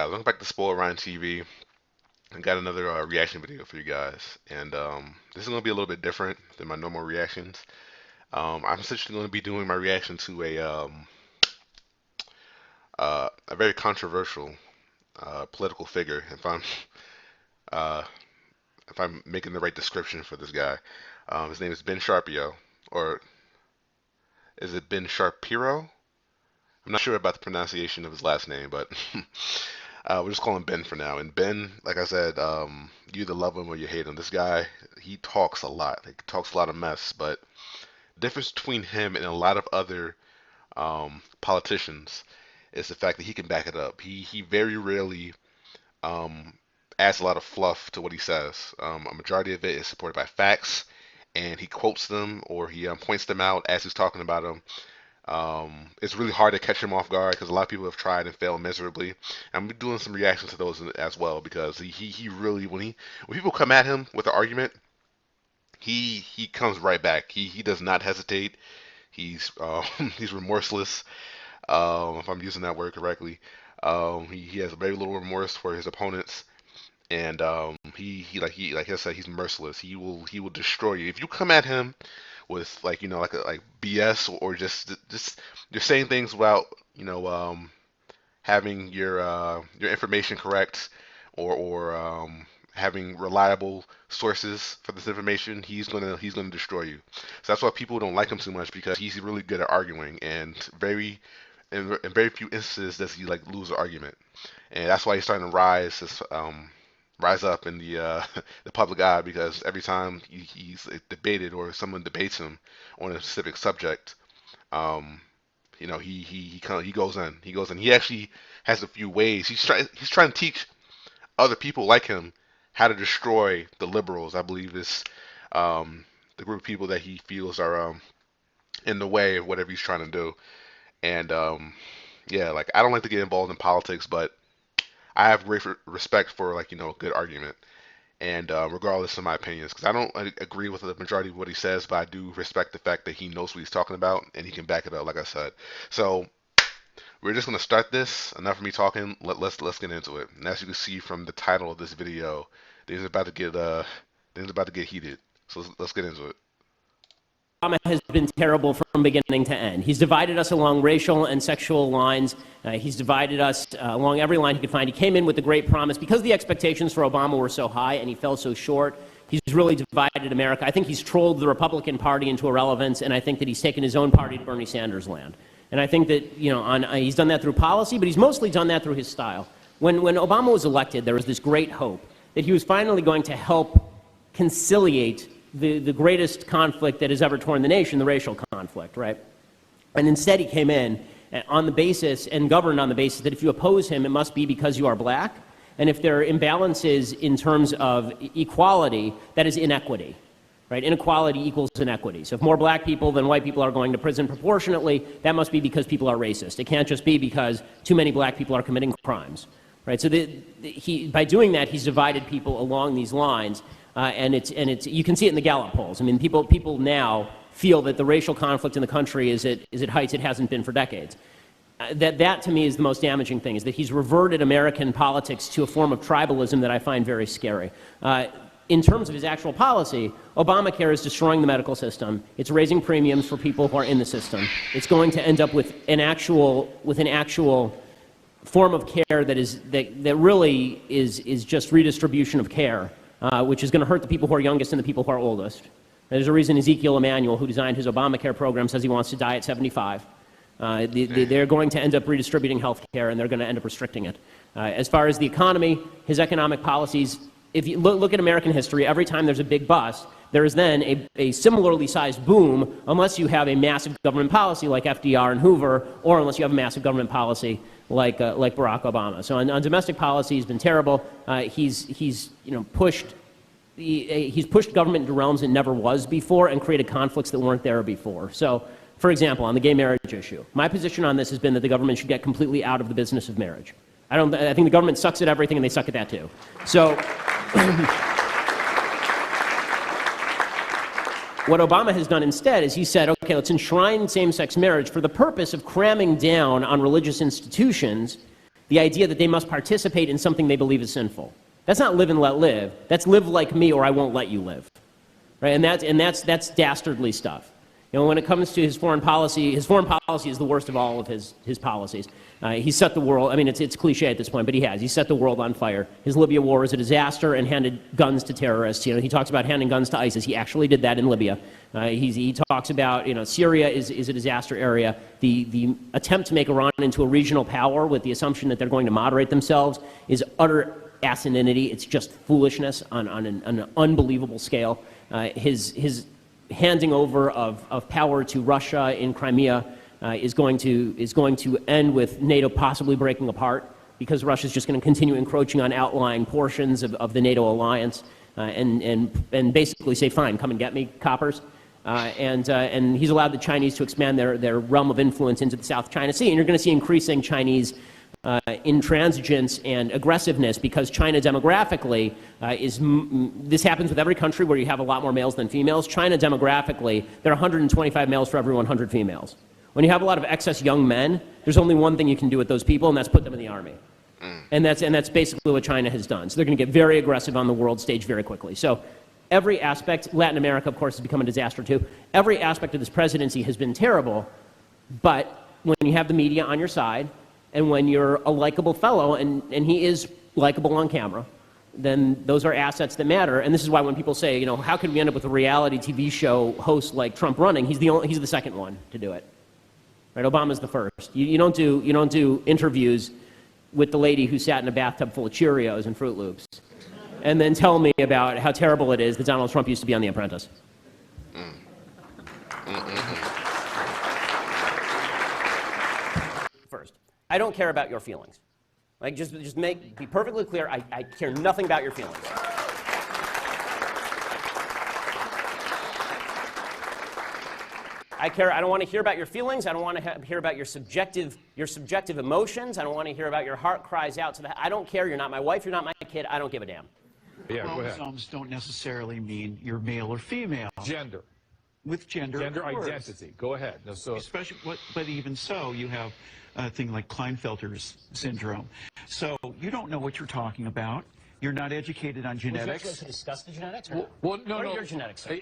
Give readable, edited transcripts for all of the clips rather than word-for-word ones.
guys? Welcome back to Spoil Ryan TV. I got another reaction video for you guys, and this is going to be a little bit different than my normal reactions. I'm essentially going to be doing my reaction to a very controversial political figure. Uh, if I'm making the right description for this guy, his name is Ben Sharpio, or is it Ben Shapiro? I'm not sure about the pronunciation of his last name, but we'll just call him Ben for now. And Ben, like I said, you either love him or you hate him. This guy, he talks a lot. He talks a lot of mess, but the difference between him and a lot of other politicians is the fact that he can back it up. He very rarely um, adds a lot of fluff to what he says. A majority of it is supported by facts, and he quotes them or he points them out as he's talking about them. It's really hard to catch him off guard because a lot of people have tried and failed miserably. I'm doing some reactions to those as well because he really when people come at him with an argument, he comes right back. He does not hesitate. He's he's remorseless. If I'm using that word correctly, he has very little remorse for his opponents, and he like I said, he's merciless. He will destroy you if you come at him with like BS or just you're saying things without having your information correct or having reliable sources for this information. He's gonna destroy you. So that's why people don't like him too much because he's really good at arguing and in very few instances does he like lose an argument, and that's why he's starting to rise up in the the public eye because every time he's debated or someone debates him on a specific subject, um, he goes in. He actually has a few ways. He's trying to teach other people like him how to destroy the liberals. I believe is the group of people that he feels are in the way of whatever he's trying to do. And yeah, like I don't like to get involved in politics, but I have great respect for good argument, and regardless of my opinions, because I don't agree with the majority of what he says, but I do respect the fact that he knows what he's talking about and he can back it up, like I said. So we're just gonna start this. Enough of me talking. Let's get into it. And as you can see from the title of this video, things about to get heated. So let's get into it. Obama has been terrible from beginning to end. He's divided us along racial and sexual lines. He's divided us along every line he could find. He came in with a great promise. Because the expectations for Obama were so high and he fell so short, he's really divided America. I think he's trolled the Republican Party into irrelevance, and I think that he's taken his own party to Bernie Sanders land. And I think that, he's done that through policy, but he's mostly done that through his style. When Obama was elected, there was this great hope that he was finally going to help conciliate the greatest conflict that has ever torn the nation, the racial conflict, right? And instead he came in on the basis and governed on the basis that if you oppose him, it must be because you are black. And if there are imbalances in terms of equality, that is inequity, right? Inequality equals inequity. So if more black people than white people are going to prison proportionately, that must be because people are racist. It can't just be because too many black people are committing crimes, right? So by doing that, he's divided people along these lines. And you can see it in the Gallup polls. I mean, people now feel that the racial conflict in the country is at heights it hasn't been for decades. That to me is the most damaging thing, is that he's reverted American politics to a form of tribalism that I find very scary. In terms of his actual policy, Obamacare is destroying the medical system. It's raising premiums for people who are in the system. It's going to end up with an actual form of care that really is just redistribution of care. Which is going to hurt the people who are youngest and the people who are oldest. There's a reason Ezekiel Emanuel, who designed his Obamacare program, says he wants to die at 75. They're going to end up redistributing health care, and they're going to end up restricting it. As far as the economy, his economic policies, if you look at American history, every time there's a big bust, there is then a similarly sized boom, unless you have a massive government policy like FDR and Hoover, or unless you have a massive government policy like Barack Obama. So on domestic policy, he's been terrible. He's pushed government into realms it never was before and created conflicts that weren't there before. So, for example, on the gay marriage issue, my position on this has been that the government should get completely out of the business of marriage. I think the government sucks at everything, and they suck at that too. So. What Obama has done instead is he said, okay, let's enshrine same-sex marriage for the purpose of cramming down on religious institutions the idea that they must participate in something they believe is sinful. That's not live and let live. That's live like me or I won't let you live. Right? And that's dastardly stuff. You know, when it comes to his foreign policy is the worst of all of his policies. He's set the world, I mean, it's cliche at this point, but he has. He set the world on fire. His Libya war is a disaster and handed guns to terrorists. You know, he talks about handing guns to ISIS. He actually did that in Libya. He talks about, you know, Syria is a disaster area. The attempt to make Iran into a regional power with the assumption that they're going to moderate themselves is utter asininity. It's just foolishness on an unbelievable scale. His handing over of power to Russia in Crimea is going to end with NATO possibly breaking apart, because Russia's just going to continue encroaching on outlying portions of the NATO alliance, and basically say, fine, come and get me, coppers. And he's allowed the Chinese to expand their realm of influence into the South China Sea, and you're going to see increasing Chinese intransigence and aggressiveness, because China demographically this happens with every country where you have a lot more males than females. China demographically, there are 125 males for every 100 females. When you have a lot of excess young men, there's only one thing you can do with those people, and that's put them in the army. And that's basically what China has done. So they're going to get very aggressive on the world stage very quickly. So every aspect, Latin America, of course, has become a disaster too. Every aspect of this presidency has been terrible, but when you have the media on your side, and when you're a likable fellow, and he is likable on camera, then those are assets that matter. And this is why when people say, you know, how could we end up with a reality TV show host like Trump running? He's the second one to do it. Right? Obama's the first. You don't do interviews with the lady who sat in a bathtub full of Cheerios and Fruit Loops, and then tell me about how terrible it is that Donald Trump used to be on The Apprentice. First, I don't care about your feelings. Like, just be perfectly clear, I care nothing about your feelings. I don't want to hear about your feelings. I don't want to hear about your subjective emotions. I don't want to hear about your heart cries out to the, I don't care. You're not my wife. You're not my kid. I don't give a damn. Yeah, chromosomes don't necessarily mean you're male or female. Gender. With gender identity. Go ahead. No, so especially, but even so, you have a thing like Klinefelter's syndrome. So you don't know what you're talking about. You're not educated on genetics. Would you like to discuss the genetics? Or well, no. What are your genetics? Sir?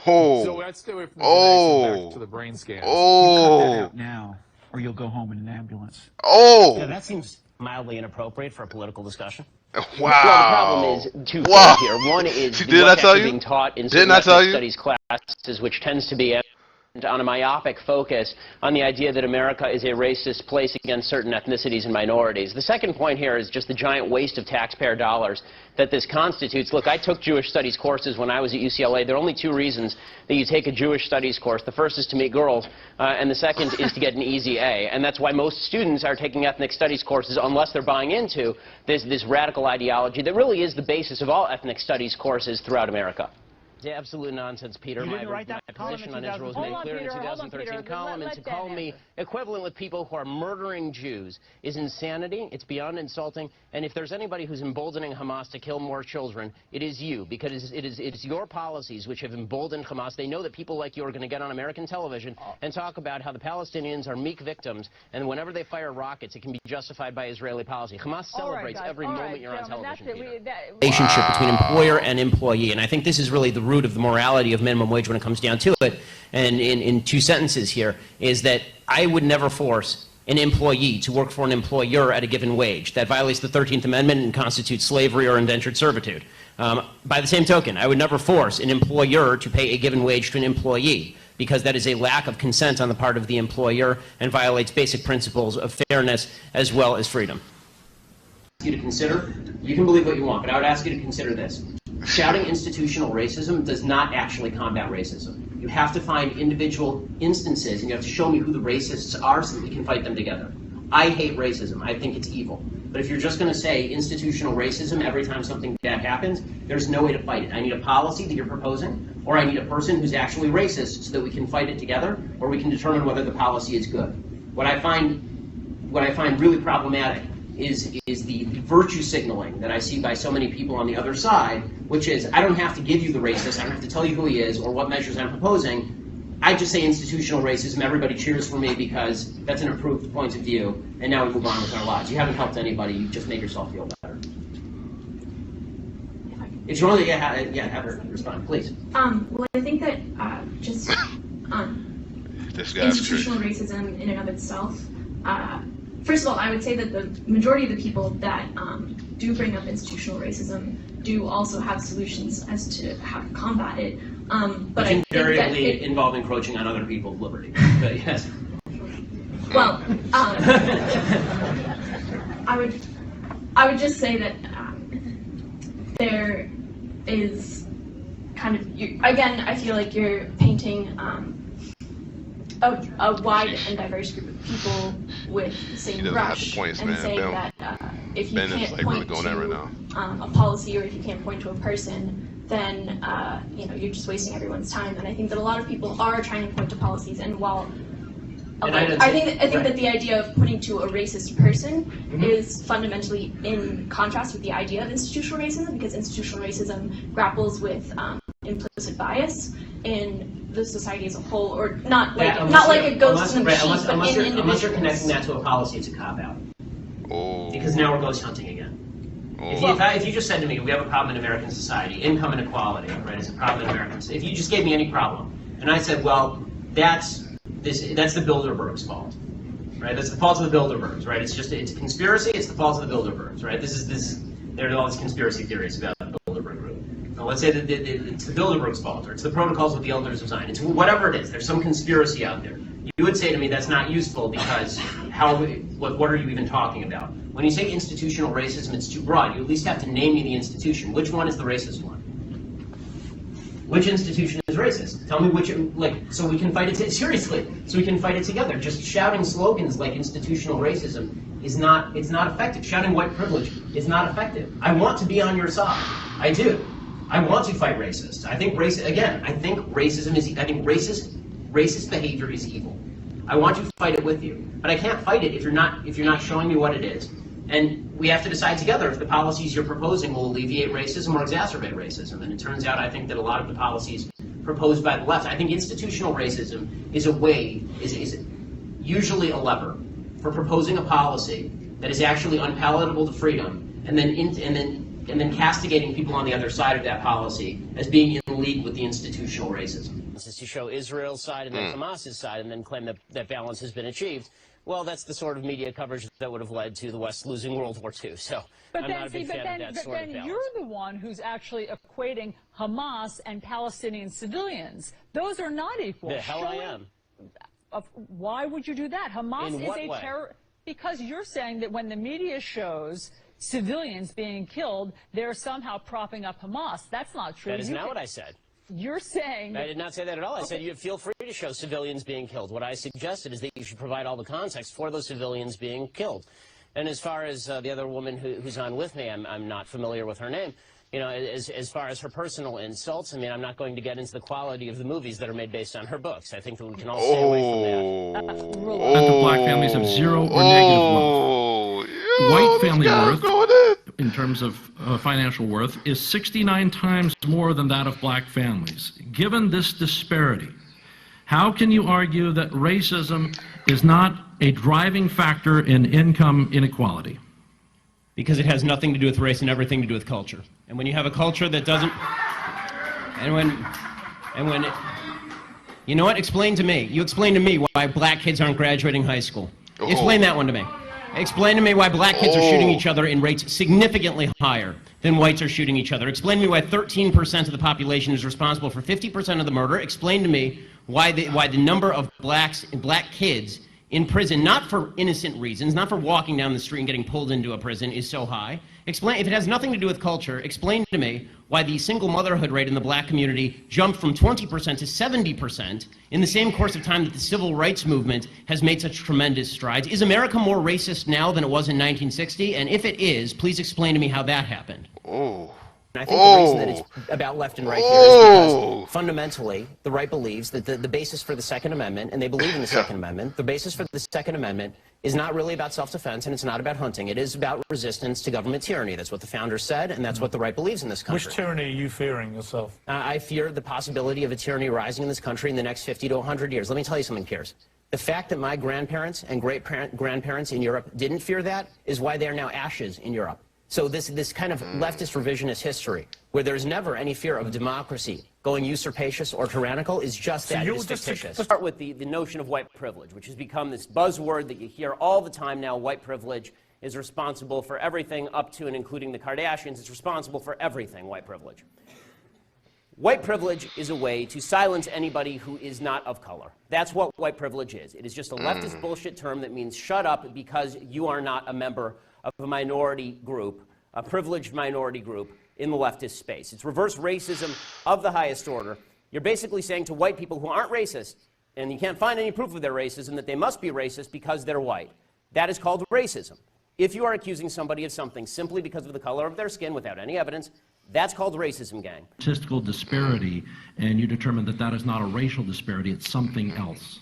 So let's stay away from the genetics and back to the brain scans. You cut that out now, or you'll go home in an ambulance. Yeah, that seems mildly inappropriate for a political discussion. Wow. Well, the problem is twofold here. One is what's actually being taught in certain ethnic studies classes, which tends to be on a myopic focus on the idea that America is a racist place against certain ethnicities and minorities. The second point here is just the giant waste of taxpayer dollars that this constitutes. Look, I took Jewish studies courses when I was at UCLA. There are only two reasons that you take a Jewish studies course. The first is to meet girls, and the second is to get an easy A. And that's why most students are taking ethnic studies courses unless they're buying into this radical ideology that really is the basis of all ethnic studies courses throughout America. It's absolute nonsense, Peter. My position on Israel was made clear in the 2013 column, and to call me equivalent with people who are murdering Jews is insanity. It's beyond insulting. And if there's anybody who's emboldening Hamas to kill more children, it is you, because it is your policies which have emboldened Hamas. They know that people like you are going to get on American television and talk about how the Palestinians are meek victims, and whenever they fire rockets, it can be justified by Israeli policy. Hamas celebrates every moment you're on television, Peter. Relationship between employer and employee, and I think this is really the root of the morality of minimum wage when it comes down to it. And in two sentences here is that I would never force an employee to work for an employer at a given wage. That violates the 13th Amendment and constitutes slavery or indentured servitude. By the same token, I would never force an employer to pay a given wage to an employee, because that is a lack of consent on the part of the employer and violates basic principles of fairness as well as freedom. You to consider, you can believe what you want, but I would ask you to consider this. Shouting institutional racism does not actually combat racism. You have to find individual instances, and you have to show me who the racists are so that we can fight them together. I hate racism. I think it's evil. But if you're just going to say institutional racism every time something bad happens, there's no way to fight it. I need a policy that you're proposing, or I need a person who's actually racist so that we can fight it together, or we can determine whether the policy is good. What I find really problematic is the virtue signaling that I see by so many people on the other side, which is, I don't have to give you the racist, I don't have to tell you who he is or what measures I'm proposing. I just say institutional racism. Everybody cheers for me because that's an approved point of view, and now we move on with our lives. You haven't helped anybody. You just make yourself feel better. If you want to, have her respond, please. Well, I think that just This guy's institutional racism in and of itself. First of all, I would say that the majority of the people that do bring up institutional racism do also have solutions as to how to combat it. But Which invariably involve encroaching on other people's liberty. But yes. Well, I would just say that there is kind of, again, I feel like you're painting a wide and diverse group of people with the same brush and saying that if you can't point to a policy or if you can't point to a person, then you're just wasting everyone's time. And I think that a lot of people are trying to point to policies, and while I think that the idea of pointing to a racist person is fundamentally in contrast with the idea of institutional racism, because institutional racism grapples with implicit bias in the society as a whole, or not like a ghost in the machine, but in individuals. Unless you're connecting that to a policy, it's a cop-out. Oh. Because now we're ghost hunting again. Oh. If you just said to me, we have a problem in American society, income inequality, right? It's a problem in American society. If you just gave me any problem, and I said, well, that's the Bilderbergs' fault, right? That's the fault of the Bilderbergs, right? It's a conspiracy. It's the fault of the Bilderbergs, right? There are all these conspiracy theories about the Bilderberg group. Now, let's say that it's the Bilderbergs' fault, or it's the protocols of the elders of Zion. It's whatever it is. There's some conspiracy out there. You would say to me that's not useful because what are you even talking about? When you say institutional racism, it's too broad. You at least have to name me the institution. Which one is the racist one? Which institution is racist? Tell me which, so we can fight it seriously. So we can fight it together. Just shouting slogans like institutional racism it's not effective. Shouting white privilege is not effective. I want to be on your side. I do. I want to fight racists. I think racist behavior is evil. I want to fight it with you, but I can't fight it if you're not showing me what it is. And we have to decide together if the policies you're proposing will alleviate racism or exacerbate racism. And it turns out, I think that a lot of the policies proposed by the left, I think institutional racism is usually a lever for proposing a policy that is actually unpalatable to freedom, and then castigating people on the other side of that policy as being in league with the institutional racism. Is to show Israel's side and then Hamas's side and then claim that balance has been achieved. Well, that's the sort of media coverage that would have led to the West losing World War II. So I'm not a big fan of that sort of balance. You're the one who's actually equating Hamas and Palestinian civilians. Those are not equal. The hell I am. Why would you do that? Hamas is a terror. Because you're saying that when the media shows civilians being killed, they're somehow propping up Hamas. That's not true. That is not what I said. You're saying... I did not say that at all. I said you feel free to show civilians being killed. What I suggested is that you should provide all the context for those civilians being killed. And as far as the other woman who's on with me, I'm not familiar with her name. You know, as far as her personal insults, I mean, I'm not going to get into the quality of the movies that are made based on her books. I think that we can all stay away from that. Black families have zero or negative wealth. White family worth, in terms of financial worth, is 69 times more than that of black families. Given this disparity, how can you argue that racism is not a driving factor in income inequality? Because it has nothing to do with race and everything to do with culture. And when you have a culture that doesn't, you know what? Explain to me. You explain to me why black kids aren't graduating high school. Explain that one to me. Explain to me why black kids are shooting each other in rates significantly higher than whites are shooting each other. Explain to me why 13% of the population is responsible for 50% of the murder. Explain to me why the number of black kids in prison, not for innocent reasons, not for walking down the street and getting pulled into a prison, is so high. Explain, if it has nothing to do with culture, explain to me why the single motherhood rate in the black community jumped from 20% to 70% in the same course of time that the civil rights movement has made such tremendous strides. Is America more racist now than it was in 1960? And if it is, please explain to me how that happened. And I think the reason that it's about left and right here is because fundamentally the right believes that the basis for the Second Amendment, and they believe in the Second Amendment, the basis for the Second Amendment is not really about self-defense and it's not about hunting. It is about resistance to government tyranny. That's what the founders said, and that's what the right believes in this country. Which tyranny are you fearing yourself? I fear the possibility of a tyranny rising in this country in the next 50 to 100 years. Let me tell you something, Piers. The fact that my grandparents and great-grandparents in Europe didn't fear that is why they are now ashes in Europe. So this kind of leftist revisionist history, where there's never any fear of democracy going usurpacious or tyrannical, is just that. It is fictitious. Let's start with the notion of white privilege, which has become this buzzword that you hear all the time now. White privilege is responsible for everything up to and including the Kardashians. It's responsible for everything, white privilege. White privilege is a way to silence anybody who is not of color. That's what white privilege is. It is just a leftist bullshit term that means shut up because you are not a member of a minority group, a privileged minority group in the leftist space. It's reverse racism of the highest order. You're basically saying to white people who aren't racist, and you can't find any proof of their racism, that they must be racist because they're white. That is called racism. If you are accusing somebody of something simply because of the color of their skin without any evidence, that's called racism, gang. Statistical disparity, and you determine that that is not a racial disparity, it's something else.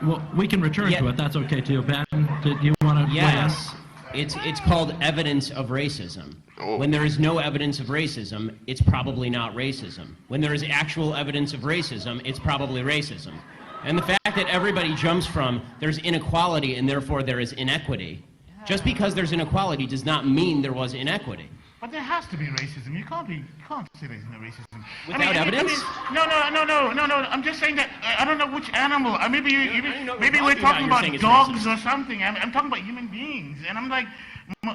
Well, we can return to it. That's okay too. Ben, did you want to? Yes. It's called evidence of racism. When there is no evidence of racism, it's probably not racism. When there is actual evidence of racism, it's probably racism. And the fact that everybody jumps from there's inequality and therefore there is inequity, just because there's inequality does not mean there was inequity. But there has to be racism. You can't say there's no racism. Without evidence? No. I'm just saying that I don't know which animal. Maybe we're talking about dogs or something. I'm talking about human beings, and I'm like,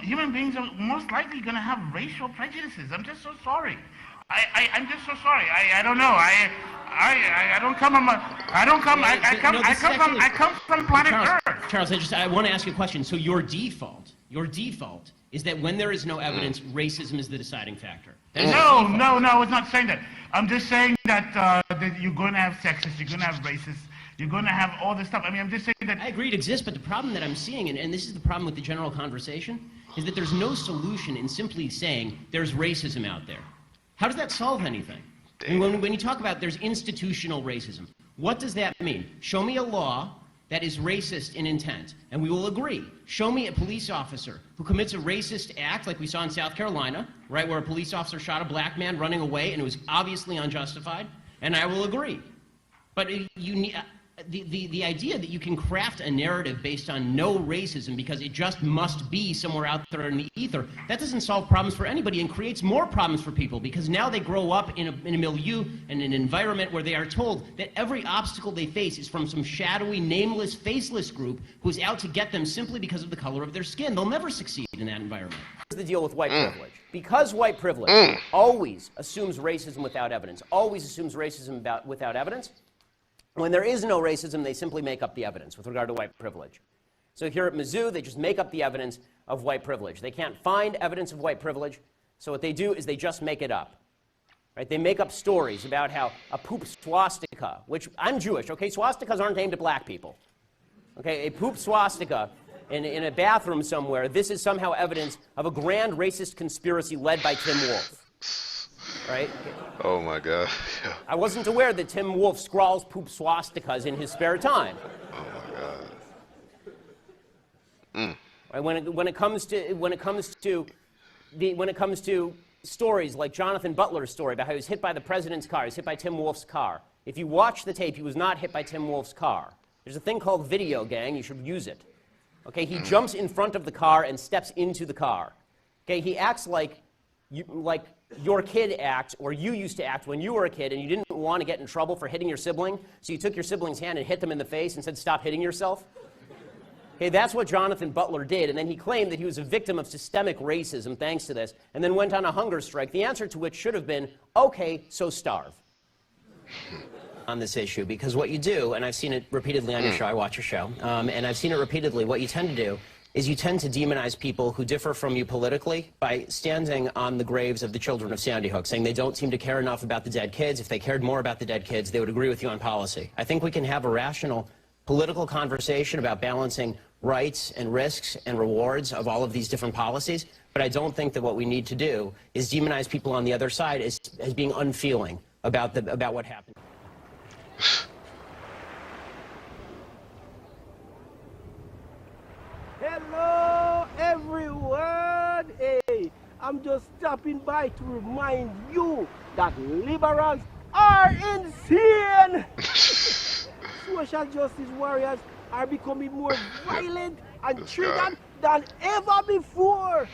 human beings are most likely going to have racial prejudices. I'm just so sorry. I'm just so sorry. I don't know. I come from planet Earth. Charles, I want to ask you a question. So your default is that when there is no evidence, racism is the deciding factor. No, it's not saying that. I'm just saying that you're going to have sexists, you're going to have racists, you're going to have all this stuff. I mean, I'm just saying that... I agree it exists, but the problem that I'm seeing, and this is the problem with the general conversation, is that there's no solution in simply saying there's racism out there. How does that solve anything? And when you talk about there's institutional racism, what does that mean? Show me a law that is racist in intent, and we will agree. Show me a police officer who commits a racist act like we saw in South Carolina, right, where a police officer shot a black man running away and it was obviously unjustified, and I will agree. But you need... The idea that you can craft a narrative based on no racism because it just must be somewhere out there in the ether, that doesn't solve problems for anybody and creates more problems for people because now they grow up in a milieu and an environment where they are told that every obstacle they face is from some shadowy, nameless, faceless group who's out to get them simply because of the color of their skin. They'll never succeed in that environment. Here's the deal with white privilege. Because white privilege always assumes racism without evidence, always assumes racism without evidence, when there is no racism, they simply make up the evidence with regard to white privilege. So here at Mizzou, they just make up the evidence of white privilege. They can't find evidence of white privilege, so what they do is they just make it up. Right? They make up stories about how a poop swastika, which I'm Jewish, okay? Swastikas aren't aimed at black people. Okay, a poop swastika in a bathroom somewhere, this is somehow evidence of a grand racist conspiracy led by Tim Wolf. Right? Oh my God. Yeah. I wasn't aware that Tim Wolf scrawls poop swastikas in his spare time. Oh my God. Right? When it comes to stories like Jonathan Butler's story about how he was hit by the president's car, he was hit by Tim Wolf's car. If you watch the tape, he was not hit by Tim Wolf's car. There's a thing called video, gang. You should use it. Okay? He jumps in front of the car and steps into the car. Okay? He acts like your kid acts, or you used to act when you were a kid and you didn't want to get in trouble for hitting your sibling, so you took your sibling's hand and hit them in the face and said, stop hitting yourself. Okay, that's what Jonathan Butler did, and then he claimed that he was a victim of systemic racism thanks to this, and then went on a hunger strike, the answer to which should have been, okay, so starve. On this issue, because what you do, and I've seen it repeatedly on your show, I watch your show, and I've seen it repeatedly, what you tend to do is you tend to demonize people who differ from you politically by standing on the graves of the children of Sandy Hook, saying they don't seem to care enough about the dead kids. If they cared more about the dead kids, they would agree with you on policy. I think we can have a rational political conversation about balancing rights and risks and rewards of all of these different policies. But I don't think that what we need to do is demonize people on the other side as being unfeeling about what happened. Hello, everyone. Hey, I'm just stopping by to remind you that liberals are insane. Social justice warriors are becoming more violent and triggered than ever before.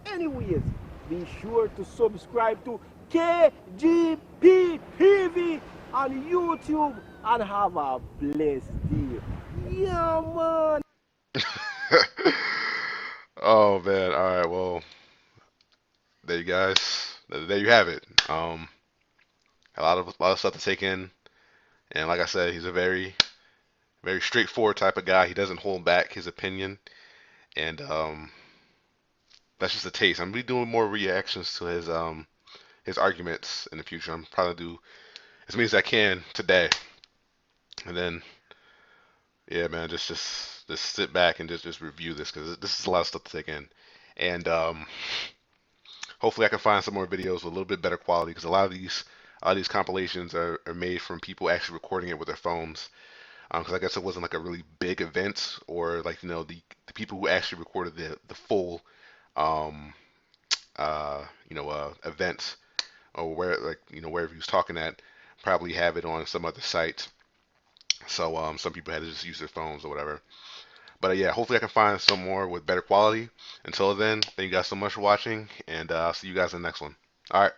Anyways, be sure to subscribe to KGP TV on YouTube and have a blessed day. Yeah, man. Oh man, all right, well, there you guys, there you have it. A lot of stuff to take in, and like I said, he's a very straightforward type of guy. He doesn't hold back his opinion, and that's just a taste. I'm gonna be doing more reactions to his arguments in the future. I'm probably do as many as I can today, and then yeah, man, just sit back and just review this because this is a lot of stuff to take in, and hopefully I can find some more videos with a little bit better quality because a lot of these compilations are made from people actually recording it with their phones. Because I guess it wasn't like a really big event, or like the people who actually recorded the full event, or where like wherever he was talking at, probably have it on some other site. So some people had to just use their phones or whatever. But yeah, hopefully I can find some more with better quality. Until then, thank you guys so much for watching, and I'll see you guys in the next one. All right.